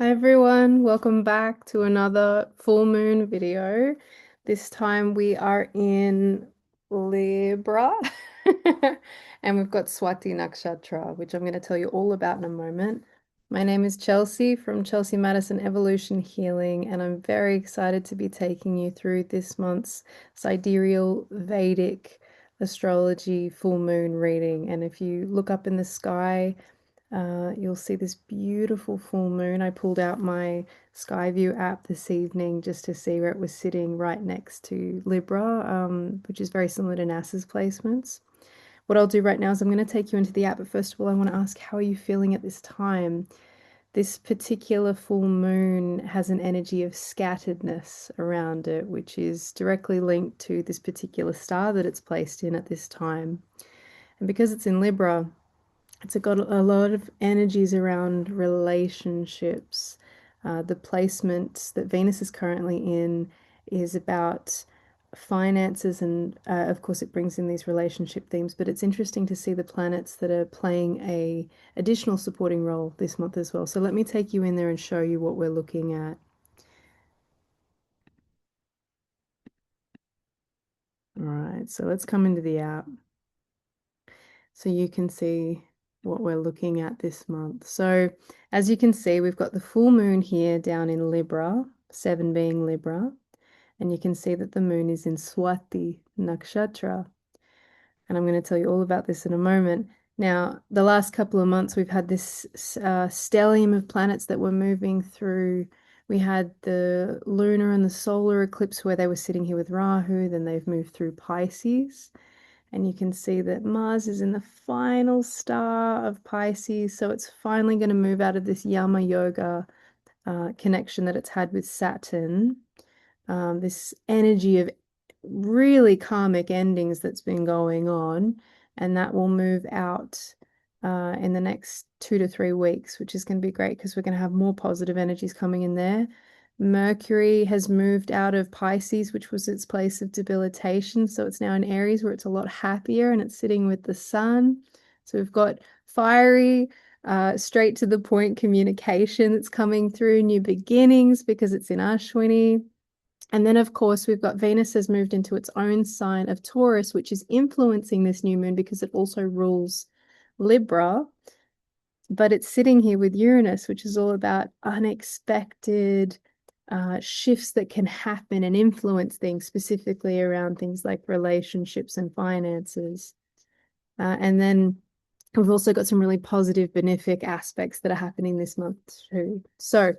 Hi everyone, welcome back to another full moon video. This time we are in Libra and we've got Swati Nakshatra, which I'm going to tell you all about in a moment. My name is Chelsea from Chelsea Madison Evolution Healing, and I'm very excited to be taking you through this month's sidereal Vedic astrology full moon reading. And if you look up in the sky, you'll see this beautiful full moon. I pulled out my Skyview app this evening just to see where it was sitting right next to Libra, which is very similar to NASA's placements. What I'll do right now is I'm going to take you into the app, but first of all, I want to ask, how are you feeling at this time? This particular full moon has an energy of scatteredness around it, which is directly linked to this particular star that it's placed in at this time. And because it's in Libra, it's got a lot of energies around relationships. The placement that Venus is currently in is about finances, and of course it brings in these relationship themes, but it's interesting to see the planets that are playing a additional supporting role this month as well. So let me take you in there and show you what we're looking at. All right, so let's come into the app so you can see what we're looking at this month. So as you can see, we've got the full moon here down in Libra, 7 being Libra, and you can see that the moon is in Swati Nakshatra. And I'm going to tell you all about this in a moment. Now, the last couple of months, we've had this stellium of planets that were moving through. We had the lunar and the solar eclipse where they were sitting here with Rahu, then they've moved through Pisces. And you can see that Mars is in the final star of Pisces. So it's finally going to move out of this Yama Yoga connection that it's had with Saturn. This energy of really karmic endings that's been going on. And that will move out in the next 2 to 3 weeks, which is going to be great because we're going to have more positive energies coming in there. Mercury has moved out of Pisces, which was its place of debilitation. So it's now in Aries where it's a lot happier and it's sitting with the sun. So we've got fiery, straight to the point communication that's coming through, new beginnings because it's in Ashwini. And then, of course, we've got Venus has moved into its own sign of Taurus, which is influencing this new moon because it also rules Libra, but it's sitting here with Uranus, which is all about unexpected shifts that can happen and influence things, specifically around things like relationships and finances. And then we've also got some really positive, benefic aspects that are happening this month too. So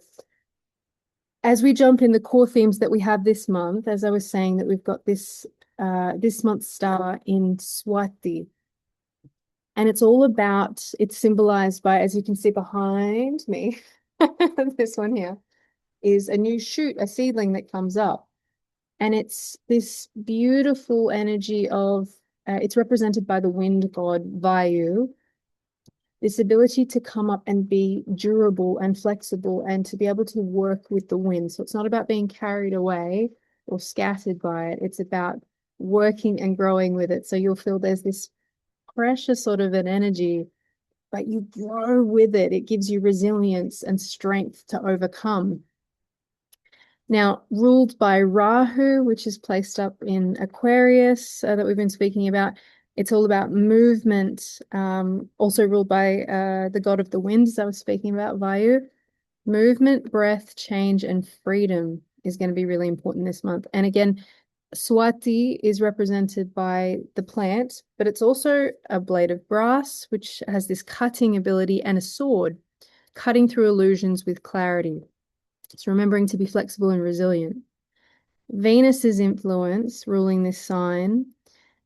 as we jump in the core themes that we have this month, as I was saying, that we've got this month's star in Swati. And it's all about, it's symbolized by, as you can see behind me, this one here is a new shoot, a seedling that comes up. And it's this beautiful energy of, it's represented by the wind god Vayu, this ability to come up and be durable and flexible and to be able to work with the wind. So it's not about being carried away or scattered by it. It's about working and growing with it. So you'll feel there's this precious sort of an energy, but you grow with it. It gives you resilience and strength to overcome. Now, ruled by Rahu, which is placed up in Aquarius that we've been speaking about, it's all about movement. Also ruled by the god of the wind, as I was speaking about, Vayu. Movement, breath, change, and freedom is going to be really important this month. And again, Swati is represented by the plant, but it's also a blade of brass, which has this cutting ability, and a sword, cutting through illusions with clarity. It's remembering to be flexible and resilient. Venus's influence, ruling this sign,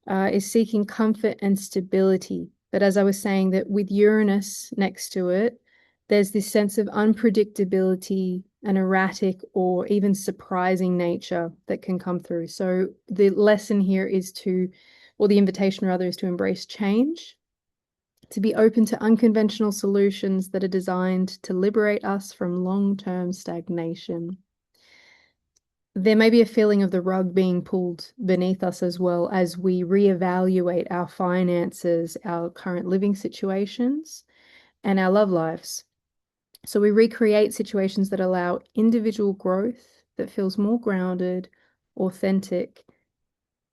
is seeking comfort and stability. But as I was saying, that with Uranus next to it, there's this sense of unpredictability, an erratic or even surprising nature that can come through. So the lesson here is to, or the invitation rather, is to embrace change, to be open to unconventional solutions that are designed to liberate us from long-term stagnation. There may be a feeling of the rug being pulled beneath us as well as we reevaluate our finances, our current living situations, and our love lives. So we recreate situations that allow individual growth that feels more grounded, authentic,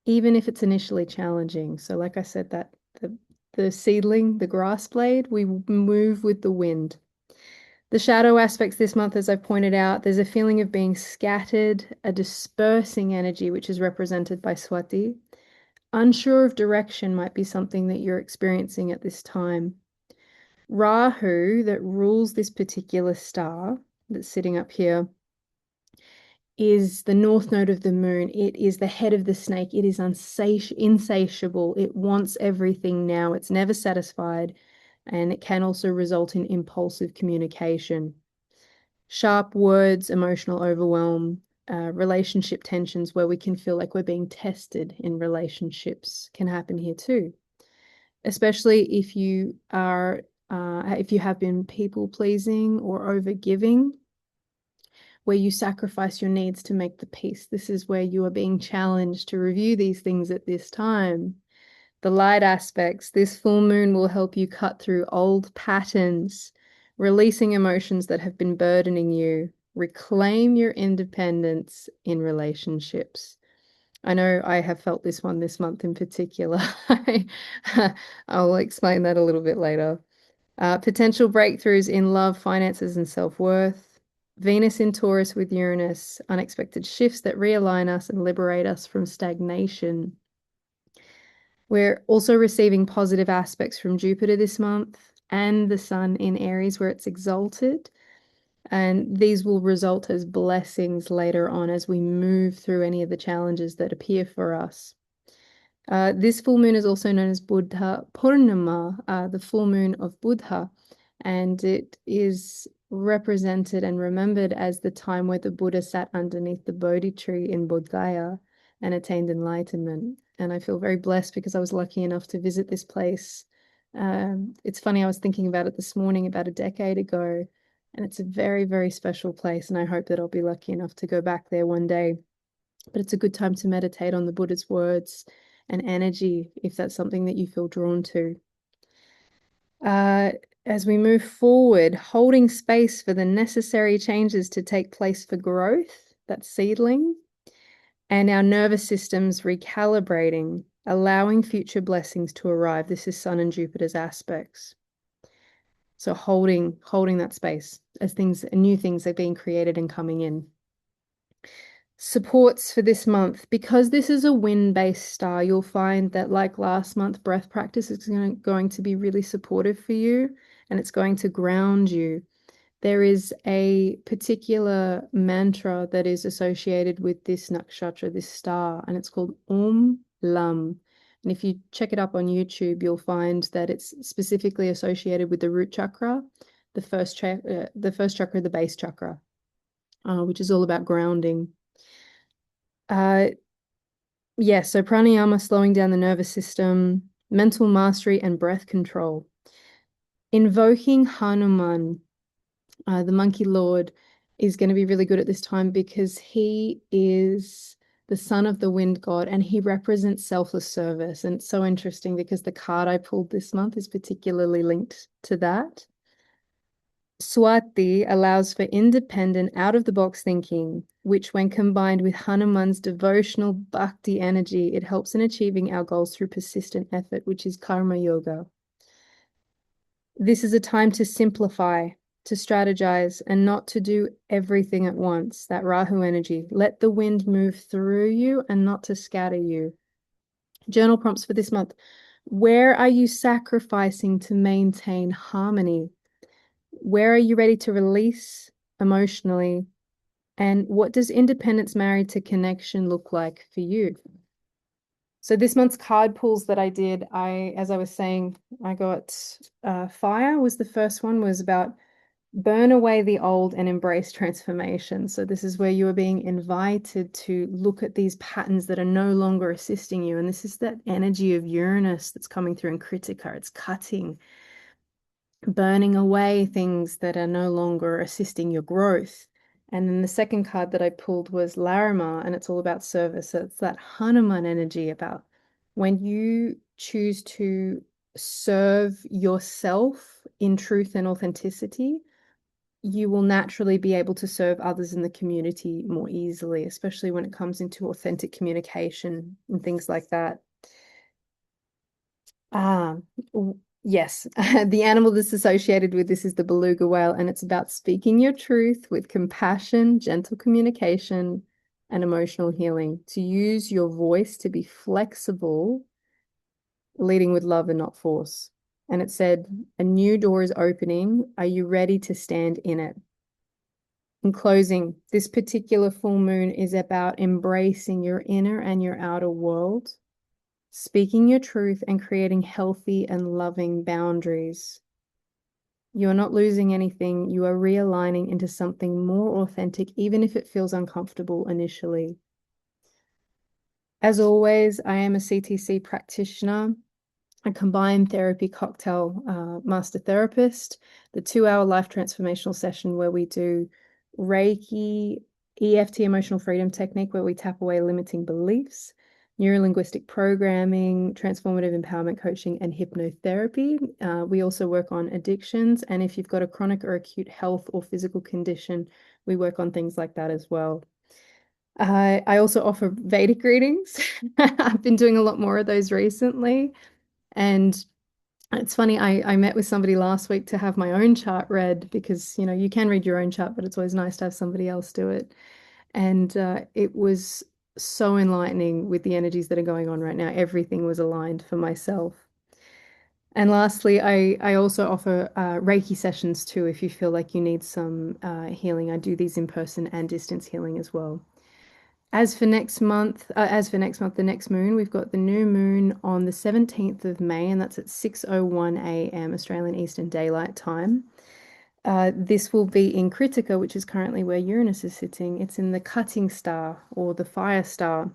even if it's initially challenging. So like I said, that the seedling, the grass blade, we move with the wind. The shadow aspects this month, as I pointed out, there's a feeling of being scattered, a dispersing energy, which is represented by Swati. Unsure of direction might be something that you're experiencing at this time. Rahu, that rules this particular star that's sitting up here, is the north node of the moon. It is the head of the snake. It is insatiable. It wants everything now. It's never satisfied. And it can also result in impulsive communication. Sharp words, emotional overwhelm, relationship tensions where we can feel like we're being tested in relationships can happen here too. Especially if you have been people pleasing or over giving, where you sacrifice your needs to make the peace. This is where you are being challenged to review these things at this time. The light aspects, this full moon will help you cut through old patterns, releasing emotions that have been burdening you. Reclaim your independence in relationships. I know I have felt this one this month in particular. I'll explain that a little bit later. Potential breakthroughs in love, finances, and self-worth. Venus in Taurus with Uranus, unexpected shifts that realign us and liberate us from stagnation. We're also receiving positive aspects from Jupiter this month and the Sun in Aries where it's exalted. And these will result as blessings later on as we move through any of the challenges that appear for us. This full moon is also known as Buddha Purnima, the full moon of Buddha, and it is represented and remembered as the time where the Buddha sat underneath the Bodhi tree in Bodh Gaya and attained enlightenment. And I feel very blessed because I was lucky enough to visit this place. It's funny, I was thinking about it this morning about a decade ago, and it's a very, very special place, and I hope that I'll be lucky enough to go back there one day. But it's a good time to meditate on the Buddha's words and energy if that's something that you feel drawn to. As we move forward, holding space for the necessary changes to take place for growth, that's seedling, and our nervous systems recalibrating, allowing future blessings to arrive. This is Sun and Jupiter's aspects. So holding that space as new things are being created and coming in. Supports for this month, because this is a wind-based star, you'll find that like last month, breath practice is going to be really supportive for you, and it's going to ground you. There is a particular mantra that is associated with this nakshatra, this star, and it's called Lam. And if you check it up on YouTube, you'll find that it's specifically associated with the root chakra, the first chakra, the base chakra, which is all about grounding. So pranayama, slowing down the nervous system, mental mastery, and breath control. Invoking Hanuman, the monkey lord, is going to be really good at this time because he is the son of the wind god and he represents selfless service. And it's so interesting because the card I pulled this month is particularly linked to that. Swati allows for independent, out-of-the-box thinking, which when combined with Hanuman's devotional bhakti energy, it helps in achieving our goals through persistent effort, which is karma yoga. This is a time to simplify, to strategize, and not to do everything at once, that Rahu energy. Let the wind move through you and not to scatter you. Journal prompts for this month. Where are you sacrificing to maintain harmony? Where are you ready to release emotionally? And what does independence married to connection look like for you? So this month's card pulls that I did, as I was saying, I got fire was the first one, was about burn away the old and embrace transformation. So this is where you are being invited to look at these patterns that are no longer assisting you. And this is that energy of Uranus that's coming through in Kritika. It's cutting, burning away things that are no longer assisting your growth. And then the second card that I pulled was Larima, and it's all about service. So it's that Hanuman energy about when you choose to serve yourself in truth and authenticity, you will naturally be able to serve others in the community more easily, especially when it comes into authentic communication and things like that. Yes, the animal that's associated with this is the beluga whale, and it's about speaking your truth with compassion, gentle communication, and emotional healing. To use your voice to be flexible, leading with love and not force. And it said, a new door is opening. Are you ready to stand in it? In closing, this particular full moon is about embracing your inner and your outer world, speaking your truth and creating healthy and loving boundaries. You're not losing anything. You are realigning into something more authentic, even if it feels uncomfortable initially. As always, I am a CTC practitioner, a combined therapy cocktail master therapist, the 2-hour life transformational session where we do Reiki, EFT, emotional freedom technique, where we tap away limiting beliefs, neurolinguistic programming, transformative empowerment coaching, and hypnotherapy. We also work on addictions. And if you've got a chronic or acute health or physical condition, we work on things like that as well. I also offer Vedic readings. I've been doing a lot more of those recently. And it's funny, I met with somebody last week to have my own chart read because, you know, you can read your own chart, but it's always nice to have somebody else do it. And it was so enlightening with the energies that are going on right now. Everything was aligned for myself. And lastly, I also offer Reiki sessions too if you feel like you need some healing. I do these in person and distance healing as well. As for next month, the next moon, we've got the new moon on the 17th of May, and that's at 6:01 a.m. Australian Eastern Daylight Time. This will be in Kritika, which is currently where Uranus is sitting. It's in the cutting star or the fire star,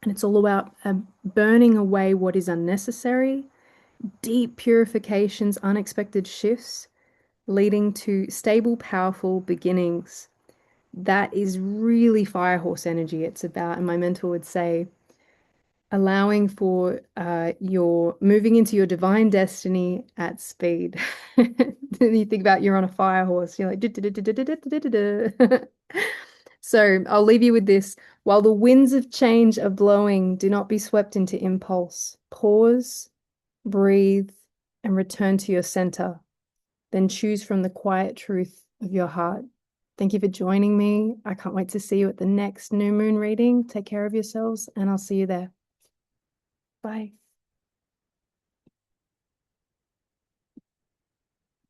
and it's all about burning away what is unnecessary, deep purifications, unexpected shifts, leading to stable, powerful beginnings. That is really fire horse energy. It's about, and my mentor would say, allowing for your moving into your divine destiny at speed. You think about you're on a fire horse, you're like, so I'll leave you with this. While the winds of change are blowing, do not be swept into impulse. Pause, breathe, and return to your center. Then choose from the quiet truth of your heart. Thank you for joining me. I can't wait to see you at the next new moon reading. Take care of yourselves, and I'll see you there. Bye.